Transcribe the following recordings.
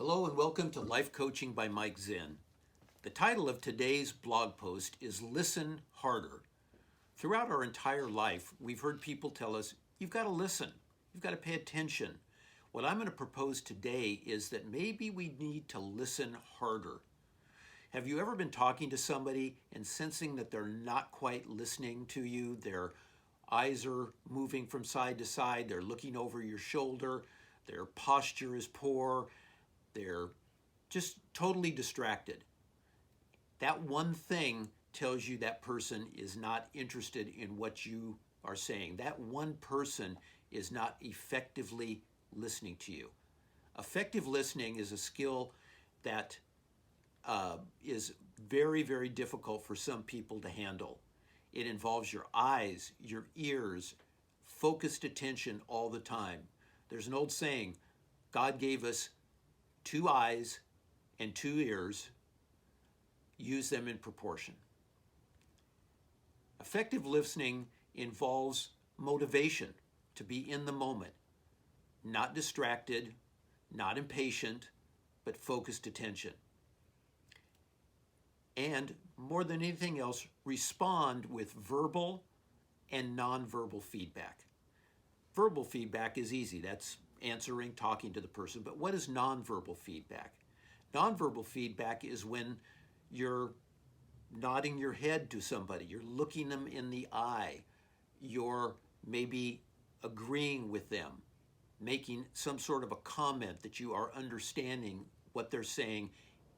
Hello and welcome to Life Coaching by Mike Zinn. The title of today's blog post is Listen Harder. Throughout our entire life, we've heard people tell us, you've got to listen, you've got to pay attention. What I'm going to propose today is that maybe we need to listen harder. Have you ever been talking to somebody and sensing that they're not quite listening to you? Their eyes are moving from side to side, they're looking over your shoulder, their posture is poor, they're just totally distracted. That one thing tells you that person is not interested in what you are saying. That one person is not effectively listening to you. Effective listening is a skill that is very, very difficult for some people to handle. It involves your eyes, your ears, focused attention all the time. There's an old saying, God gave us 2 eyes and 2 ears, use them in proportion. Effective listening involves motivation to be in the moment, not distracted, not impatient, but focused attention. And more than anything else, respond with verbal and nonverbal feedback. Verbal feedback is easy. That's answering, talking to the person. But what is nonverbal feedback? Nonverbal feedback is when you're nodding your head to somebody, you're looking them in the eye, you're maybe agreeing with them, making some sort of a comment that you are understanding what they're saying,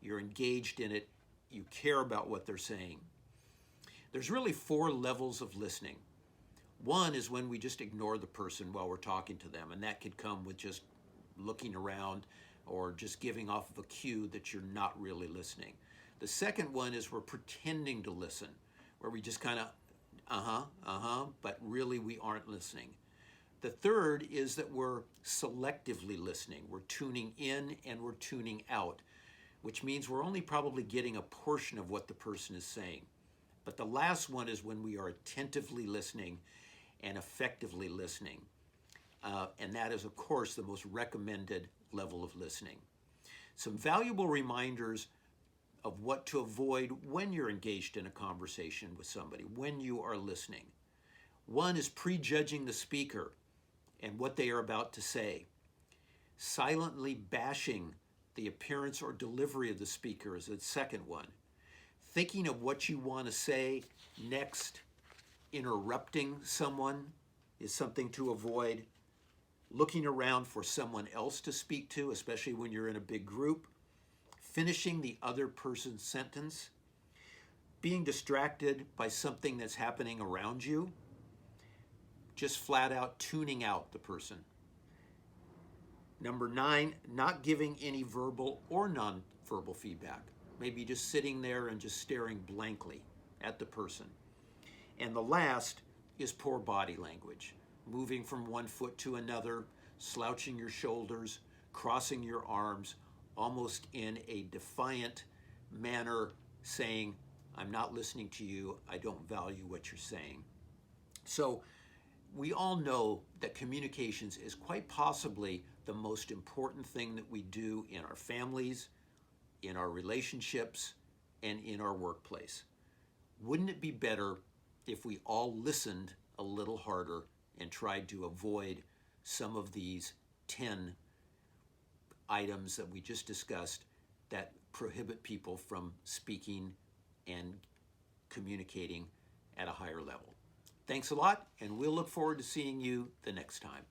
you're engaged in it, you care about what they're saying. There's really 4 levels of listening. One is when we just ignore the person while we're talking to them, and that could come with just looking around or just giving off of a cue that you're not really listening. The second one is we're pretending to listen, where we just kind of, but really we aren't listening. The third is that we're selectively listening. We're tuning in and we're tuning out, which means we're only probably getting a portion of what the person is saying. But the last one is when we are attentively listening and effectively listening. And that is, of course, the most recommended level of listening. Some valuable reminders of what to avoid when you're engaged in a conversation with somebody, when you are listening. One is prejudging the speaker and what they are about to say. Silently bashing the appearance or delivery of the speaker is the second one. Thinking of what you want to say next, interrupting someone is something to avoid. Looking around for someone else to speak to, especially when you're in a big group. Finishing the other person's sentence. Being distracted by something that's happening around you. Just flat out tuning out the person. Number 9, not giving any verbal or non-verbal feedback. Maybe just sitting there and just staring blankly at the person. And the last is poor body language. Moving from one foot to another, slouching your shoulders, crossing your arms, almost in a defiant manner, saying, I'm not listening to you, I don't value what you're saying. So we all know that communications is quite possibly the most important thing that we do in our families, in our relationships, and in our workplace. Wouldn't it be better if we all listened a little harder and tried to avoid some of these 10 items that we just discussed that prohibit people from speaking and communicating at a higher level? Thanks a lot, and we'll look forward to seeing you the next time.